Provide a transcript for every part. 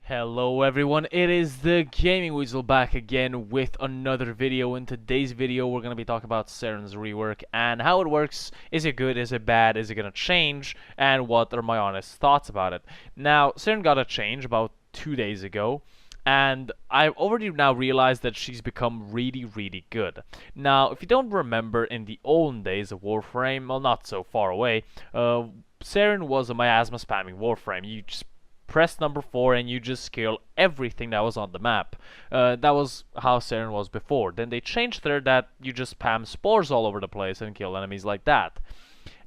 Hello everyone, it is the Gaming Weasel back again with another video. In today's video we're going to be talking about Saryn's rework and how it works. Is it good, is it bad, is it going to change, and what are my honest thoughts about it. Now, Saryn got a change about 2 days ago, and I've already now realized that she's become really good. Now, if you don't remember, in the olden days of Warframe, well, not so far away, Saryn was a miasma spamming Warframe. You just press number 4 and you just kill everything that was on the map. That was how Saryn was before. Then they changed her that you just spam spores all over the place and kill enemies like that.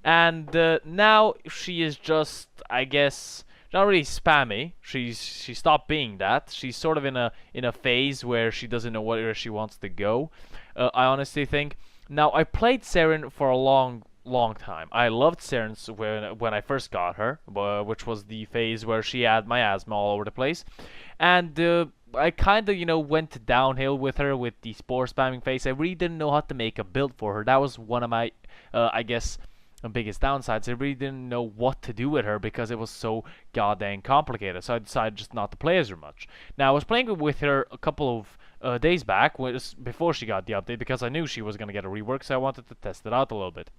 And now she is just, I guess, not really spammy. She stopped being that. She's sort of in a phase where she doesn't know where she wants to go. I honestly think. Now, I played Saryn for a long time. I loved Saryn when I first got her, which was the phase where she had miasma all over the place, and I kind of went downhill with her with the spore spamming phase. I really didn't know how to make a build for her. That was one of my I guess biggest downsides. I really didn't know what to do with her because it was so goddamn complicated, so I decided just not to play as her much. Now, I was playing with her a couple of days back, before she got the update, because I knew she was going to get a rework, so I wanted to test it out a little bit.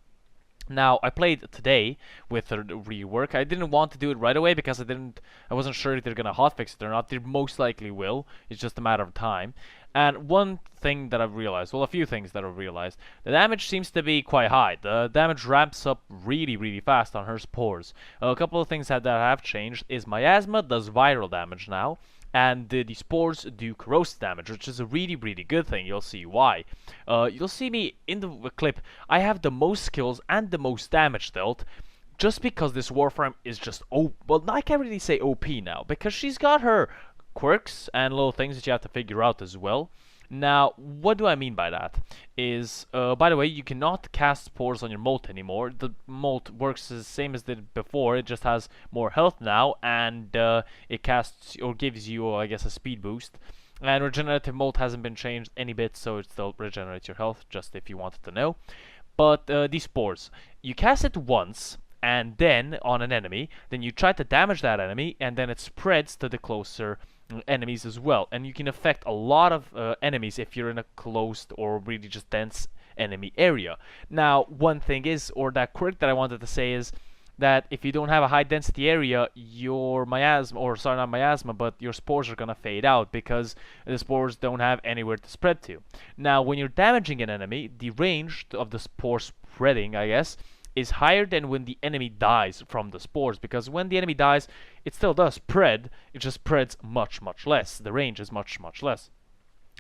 Now, I played today with the rework. I didn't want to do it right away because I wasn't sure if they're gonna hotfix it or not. They most likely will. It's just a matter of time. And one thing that I've realized, well, a few things that I've realized, the damage seems to be quite high. The damage ramps up really fast on her spores. A couple of things that have changed is miasma does viral damage now, and the spores do corrosive damage, which is a really good thing. You'll see why. You'll see me in the clip. I have the most skills and the most damage dealt, just because this Warframe is just well, I can't really say OP now, because she's got her quirks and little things that you have to figure out as well. Now, what do I mean by that? Is, by the way, you cannot cast spores on your molt anymore. The molt works the same as it did before. It just has more health now, and it casts or gives you, I guess, a speed boost. And regenerative molt hasn't been changed any bit, so it still regenerates your health, just if you wanted to know. But these spores, you cast it once, and then on an enemy, then you try to damage that enemy, and then it spreads to the closer enemies as well, and you can affect a lot of enemies if you're in a closed or really just dense enemy area. Now, one thing is, or that quirk that I wanted to say is that if you don't have a high density area, your miasma, or sorry, not miasma, but your spores are gonna fade out because the spores don't have anywhere to spread to. Now, when you're damaging an enemy, the range of the spore spreading, I guess, is higher than when the enemy dies from the spores, because when the enemy dies, it still does spread, it just spreads much less. The range is much less.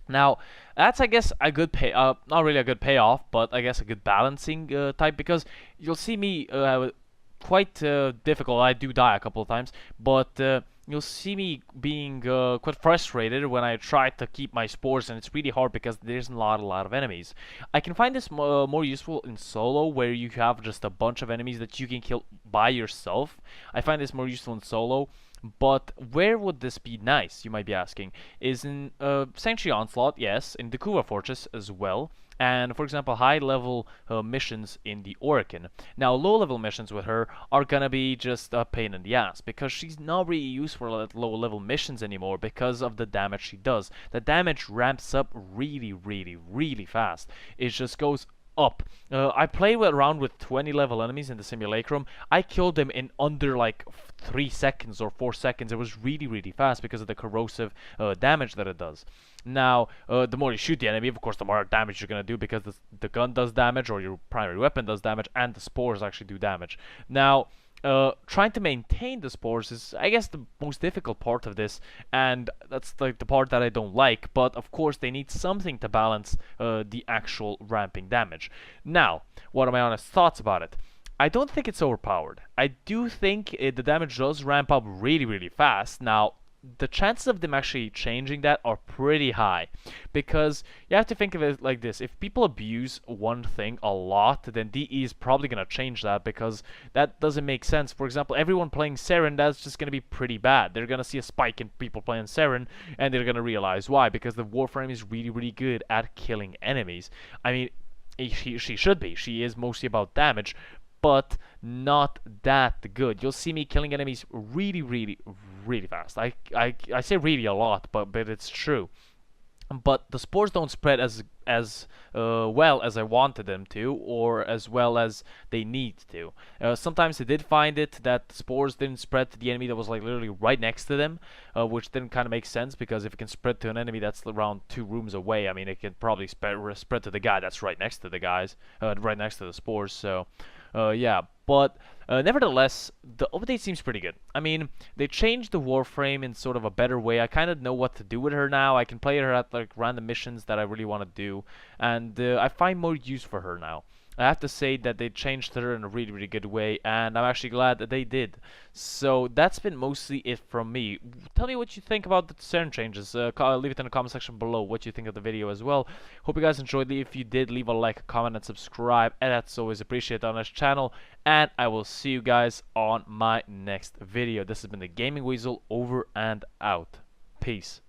Now, that's, I guess, a good not really a good payoff, but I guess a good balancing type, because you'll see me quite difficult. I do die a couple of times, but you'll see me being quite frustrated when I try to keep my spores, and it's really hard because there's not a lot of enemies. I can find this more useful in solo, where you have just a bunch of enemies that you can kill by yourself. I find this more useful in solo. But where would this be nice, you might be asking? Is in Sanctuary Onslaught, yes, in the Kuva Fortress as well, and for example high-level missions in the Oracle. Now, low-level missions with her are gonna be just a pain in the ass, because she's not really used for low-level missions anymore because of the damage she does. The damage ramps up really fast. It just goes up. I played around with 20 level enemies in the Simulacrum. I killed them in under like 3 seconds or 4 seconds. It was really fast because of the corrosive damage that it does. Now, the more you shoot the enemy, of course, the more damage you're gonna do, because the gun does damage, or your primary weapon does damage, and the spores actually do damage. Now, trying to maintain the spores is, I guess, the most difficult part of this, and that's like the part that I don't like. But of course, they need something to balance the actual ramping damage. Now, what are my honest thoughts about it? I don't think it's overpowered. I do think the damage does ramp up really fast. Now, the chances of them actually changing that are pretty high, because you have to think of it like this: if people abuse one thing a lot, then DE is probably going to change that, because that doesn't make sense. For example, everyone playing Saryn, that's just going to be pretty bad. They're going to see a spike in people playing Saryn, and they're going to realize why, because the Warframe is really good at killing enemies. I mean, she should be. She is mostly about damage, but not that good. You'll see me killing enemies really, really, really fast. I say really a lot, but it's true. But the spores don't spread as well as I wanted them to, or as well as they need to. Sometimes I did find it that the spores didn't spread to the enemy that was like literally right next to them, which didn't kind of make sense, because if it can spread to an enemy that's around 2 rooms away, I mean, it can probably spread to the guy that's right next to the guys, right next to the spores. So yeah, but nevertheless, the update seems pretty good. I mean, they changed the Warframe in sort of a better way. I kind of know what to do with her now. I can play her at like random missions that I really want to do, and I find more use for her now. I have to say that they changed her in a really, really good way, and I'm actually glad that they did. So that's been mostly it from me. Tell me what you think about the Saryn changes. Leave it in the comment section below what you think of the video as well. Hope you guys enjoyed it. If you did, leave a like, a comment, and subscribe, and that's always appreciated on this channel. And I will see you guys on my next video. This has been the Gaming Weasel, over and out. Peace.